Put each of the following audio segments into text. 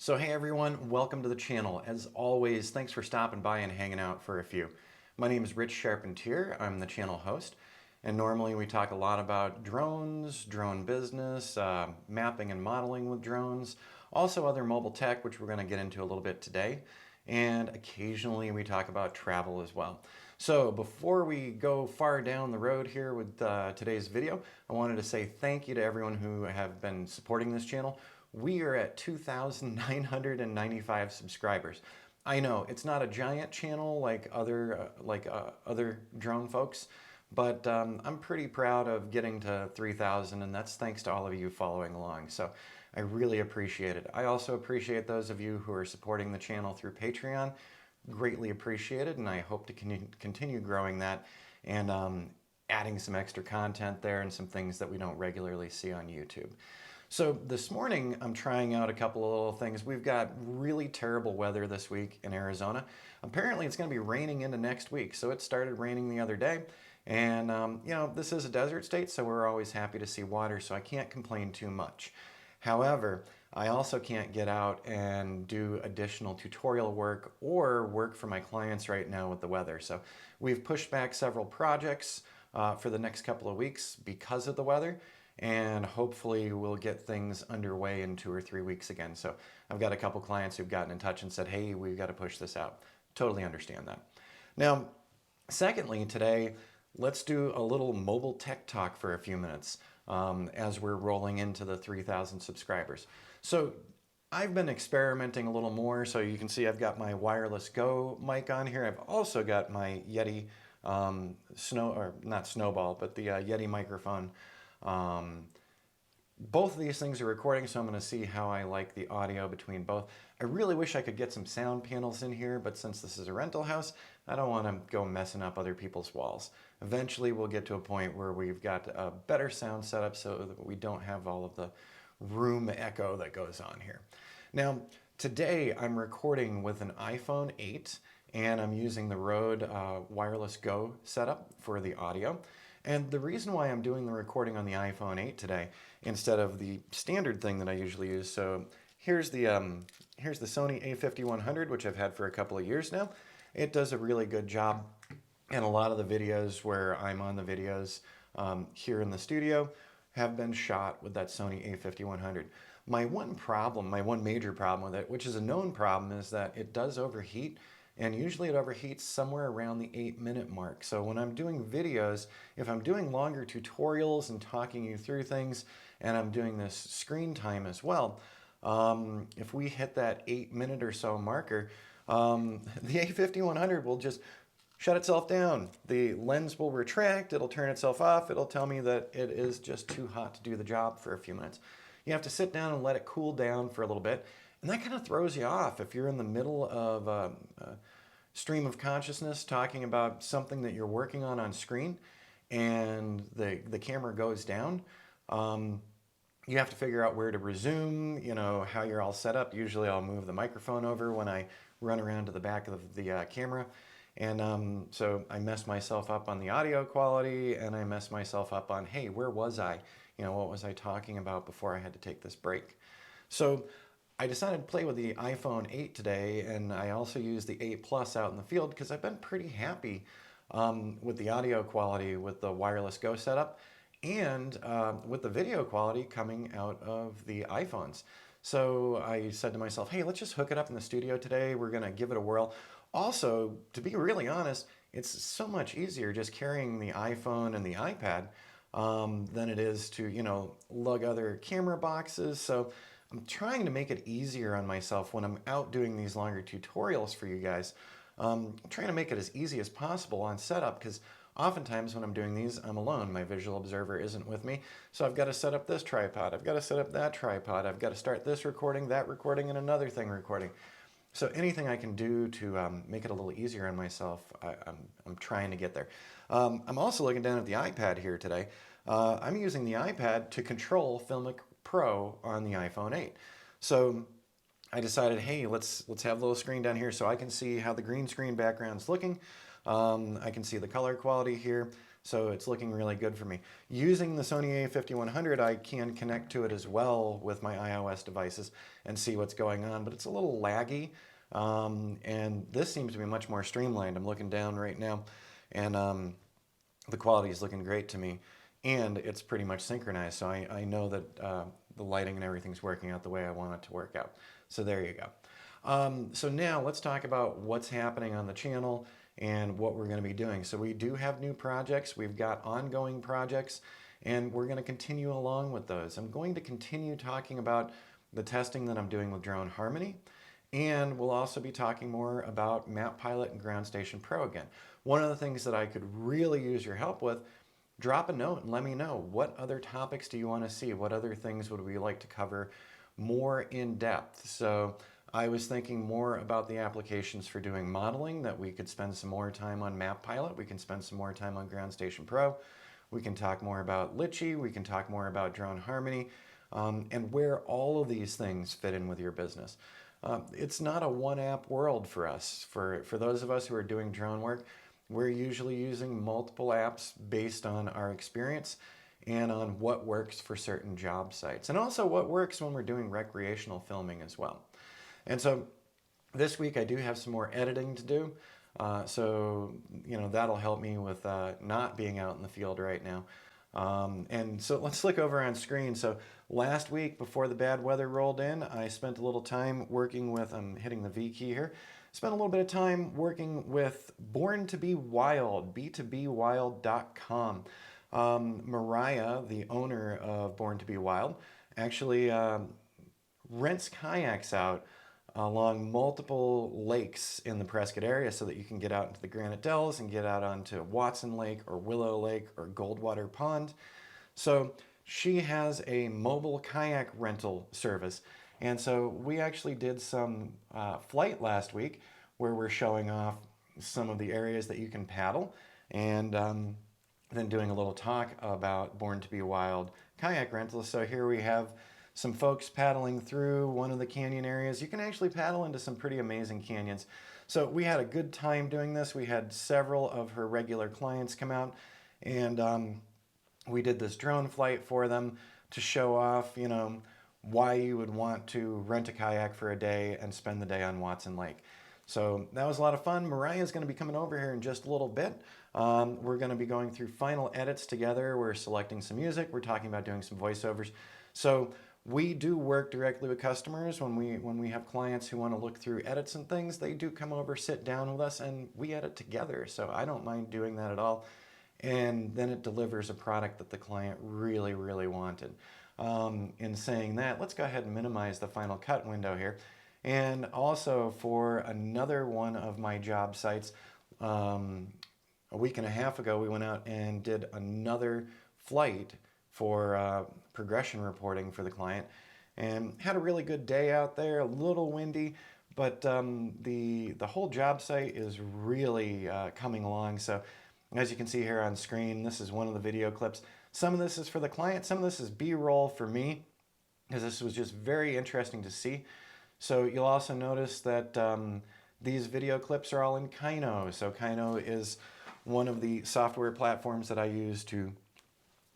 So hey everyone, welcome to the channel. As always, thanks for stopping by and hanging out for a few. My name is Rich Charpentier, I'm the channel host, and normally we talk a lot about drones, drone business, mapping and modeling with drones, also other mobile tech, which we're going to get into a little bit today, and occasionally we talk about travel as well. So before we go far down the road here with today's video, I wanted to say thank you to everyone who have been supporting this channel. We are at 2,995 subscribers. I know it's not a giant channel like other drone folks, but I'm pretty proud of getting to 3,000, and that's thanks to all of you following along. So I really appreciate it. I also appreciate those of you who are supporting the channel through Patreon. Greatly appreciated, and I hope to continue growing that and adding some extra content there and some things that we don't regularly see on YouTube. So this morning, I'm trying out a couple of little things. We've got really terrible weather this week in Arizona. Apparently, it's going to be raining into next week. So it started raining the other day. And, you know, this is a desert state, so we're always happy to see water, so I can't complain too much. However, I also can't get out and do additional tutorial work or work for my clients right now with the weather. So we've pushed back several projects for the next couple of weeks because of the weather. And hopefully we'll get things underway in 2 or 3 weeks again. So I've got a couple clients who've gotten in touch and said, hey, we've got to push this out. Totally understand that. Now, secondly, today, let's do a little mobile tech talk for a few minutes as we're rolling into the 3,000 subscribers. So I've been experimenting a little more. So you can see I've got my wireless Go mic on here. I've also got my Yeti not Snowball, but the Yeti microphone. Both of these things are recording, so I'm going to see how I like the audio between both. I really wish I could get some sound panels in here, but since this is a rental house, I don't want to go messing up other people's walls. Eventually we'll get to a point where we've got a better sound setup so that we don't have all of the room echo that goes on here. Now, today I'm recording with an iPhone 8 and I'm using the Rode Wireless Go setup for the audio. And the reason why I'm doing the recording on the iPhone 8 today instead of the standard thing that I usually use, so here's the Sony a5100, which I've had for a couple of years now. It does a really good job, and a lot of the videos where I'm on the videos here in the studio have been shot with that Sony a5100. My one major problem with it, which is a known problem, is that it does overheat. And usually it overheats somewhere around the 8-minute mark. So when I'm doing videos, if I'm doing longer tutorials and talking you through things, and I'm doing this screen time as well, if we hit that 8-minute or so marker, the A5100 will just shut itself down. The lens will retract, it'll turn itself off, it'll tell me that it is just too hot to do the job for a few minutes. You have to sit down and let it cool down for a little bit. And that kind of throws you off if you're in the middle of a stream of consciousness talking about something that you're working on screen and the camera goes down. You have to figure out where to resume, you know, how you're all set up. Usually I'll move the microphone over when I run around to the back of the camera. And so I mess myself up on the audio quality and I mess myself up on, hey, where was I? You know, what was I talking about before I had to take this break? So I decided to play with the iPhone 8 today, and I also used the 8 Plus out in the field because I've been pretty happy with the audio quality with the wireless Go setup and with the video quality coming out of the iPhones. So I said to myself, hey, let's just hook it up in the studio today. We're going to give it a whirl. Also, to be really honest, it's so much easier just carrying the iPhone and the iPad than it is to, you know, lug other camera boxes. So I'm trying to make it easier on myself when I'm out doing these longer tutorials for you guys. I'm trying to make it as easy as possible on setup because oftentimes when I'm doing these, I'm alone. My visual observer isn't with me. So I've got to set up this tripod. I've got to set up that tripod. I've got to start this recording, that recording, and another thing recording. So anything I can do to make it a little easier on myself, I'm trying to get there. I'm also looking down at the iPad here today. I'm using the iPad to control Filmic Pro on the iPhone 8. So I decided, hey, let's have a little screen down here so I can see how the green screen background's looking. I can see the color quality here. So it's looking really good for me. Using the Sony a5100, I can connect to it as well with my iOS devices and see what's going on, but it's a little laggy. And this seems to be much more streamlined. I'm looking down right now, and the quality is looking great to me. And it's pretty much synchronized, so I know that the lighting and everything's working out the way I want it to work out. So there you go. So now let's talk about what's happening on the channel and what we're going to be doing. So we do have new projects. We've got ongoing projects, and we're going to continue along with those. I'm going to continue talking about the testing that I'm doing with Drone Harmony, and we'll also be talking more about Map Pilot and Ground Station Pro again. One of the things that I could really use your help with, drop a note and let me know, what other topics do you want to see? What other things would we like to cover more in depth? So I was thinking more about the applications for doing modeling, that we could spend some more time on Map Pilot, we can spend some more time on Ground Station Pro, we can talk more about Litchi, we can talk more about Drone Harmony, and where all of these things fit in with your business. It's not a one-app world for us. For those of us who are doing drone work, we're usually using multiple apps based on our experience and on what works for certain job sites, and also what works when we're doing recreational filming as well. And so this week I do have some more editing to do, so that'll help me with not being out in the field right now. And so let's look over on screen. So last week, before the bad weather rolled in, I spent a little time working with, I'm hitting the V key here, spent a little bit of time working with Born to Be Wild, b2bwild.com. Mariah, the owner of Born to Be Wild, actually rents kayaks out along multiple lakes in the Prescott area so that you can get out into the Granite Dells and get out onto Watson Lake or Willow Lake or Goldwater Pond. So she has a mobile kayak rental service. And so we actually did some flight last week where we're showing off some of the areas that you can paddle, and then doing a little talk about Born to Be Wild kayak rentals. So here we have some folks paddling through one of the canyon areas. You can actually paddle into some pretty amazing canyons. So we had a good time doing this. We had several of her regular clients come out, and we did this drone flight for them to show off, why you would want to rent a kayak for a day and spend the day on Watson Lake. So that was a lot of fun. Mariah's going to be coming over here in just a little bit. We're going to be going through final edits together. We're selecting some music. We're talking about doing some voiceovers. So we do work directly with customers. When we have clients who want to look through edits and things, they do come over, sit down with us, and we edit together. So I don't mind doing that at all. And then it delivers a product that the client really, really wanted. In saying that, let's go ahead and minimize the Final Cut window here. And also for another one of my job sites, a week and a half ago, we went out and did another flight for progression reporting for the client, and had a really good day out there, a little windy, but the whole job site is really coming along. So as you can see here on screen, this is one of the video clips. Some of this is for the client, some of this is B-roll for me, because this was just very interesting to see. So you'll also notice that these video clips are all in Kino. So Kino is one of the software platforms that I use to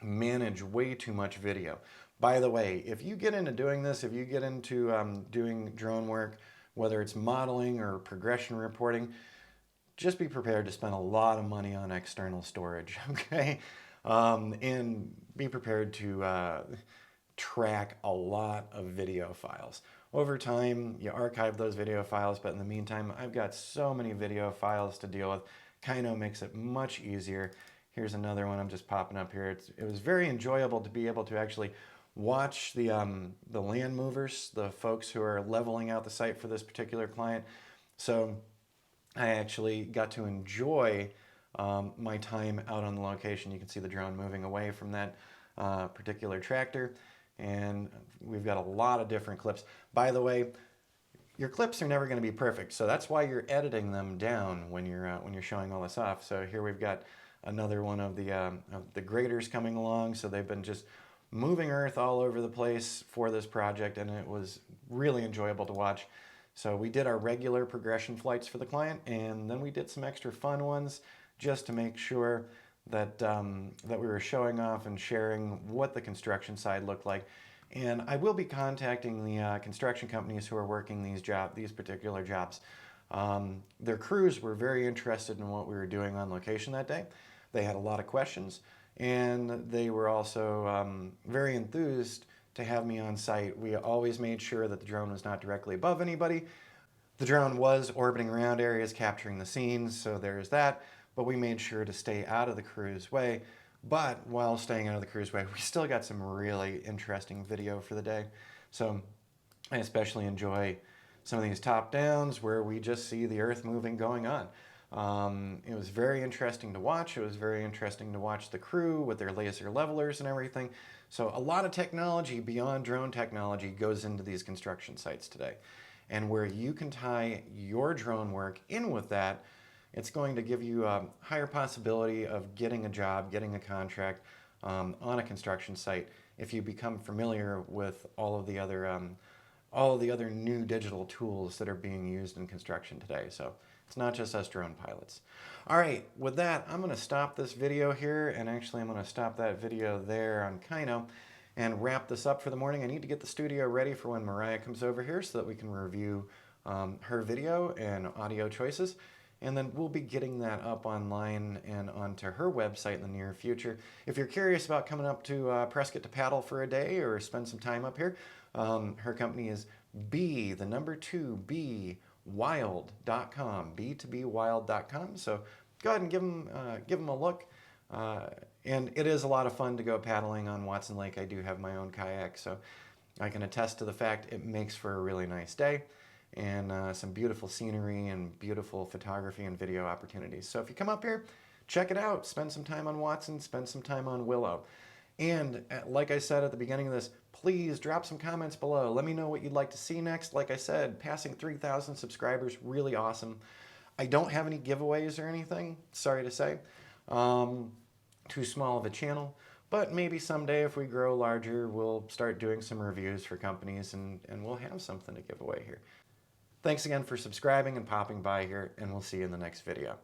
manage way too much video. By the way, if you get into doing this, if you get into doing drone work, whether it's modeling or progression reporting, just be prepared to spend a lot of money on external storage, okay? And be prepared to track a lot of video files. Over time, you archive those video files, but in the meantime, I've got so many video files to deal with. Kino makes it much easier. Here's another one I'm just popping up here. It was very enjoyable to be able to actually watch the land movers, the folks who are leveling out the site for this particular client. So I actually got to enjoy my time out on the location. You can see the drone moving away from that particular tractor, and we've got a lot of different clips. By the way, your clips are never going to be perfect, so that's why you're editing them down when you're showing all this off. So here we've got another one of the graders coming along. So they've been just moving earth all over the place for this project, and it was really enjoyable to watch. So we did our regular progression flights for the client, and then we did some extra fun ones just to make sure that we were showing off and sharing what the construction side looked like. And I will be contacting the construction companies who are working these particular jobs. Their crews were very interested in what we were doing on location that day. They had a lot of questions, and they were also very enthused to have me on site. We always made sure that the drone was not directly above anybody. The drone was orbiting around areas, capturing the scenes, so there's that, but we made sure to stay out of the crew's way. But while staying out of the crew's way, we still got some really interesting video for the day. So I especially enjoy some of these top downs where we just see the earth moving going on. It was very interesting to watch. It was very interesting to watch the crew with their laser levelers and everything. So a lot of technology beyond drone technology goes into these construction sites today. And where you can tie your drone work in with that, it's going to give you a higher possibility of getting a job, getting a contract on a construction site if you become familiar with all of the other new digital tools that are being used in construction today. So it's not just us drone pilots. All right, with that, I'm going to stop this video here, and actually I'm going to stop that video there on Kino and wrap this up for the morning. I need to get the studio ready for when Mariah comes over here so that we can review her video and audio choices. And then we'll be getting that up online and onto her website in the near future. If you're curious about coming up to Prescott to paddle for a day or spend some time up here, her company is b2bwild.com, b2bwild.com. So go ahead and give them a look. And it is a lot of fun to go paddling on Watson Lake. I do have my own kayak, so I can attest to the fact it makes for a really nice day and some beautiful scenery and beautiful photography and video opportunities. So if you come up here, check it out. Spend some time on Watson, spend some time on Willow. And like I said at the beginning of this, please drop some comments below. Let me know what you'd like to see next. Like I said, passing 3,000 subscribers, really awesome. I don't have any giveaways or anything, sorry to say. Too small of a channel. But maybe someday if we grow larger, we'll start doing some reviews for companies and we'll have something to give away here. Thanks again for subscribing and popping by here, and we'll see you in the next video.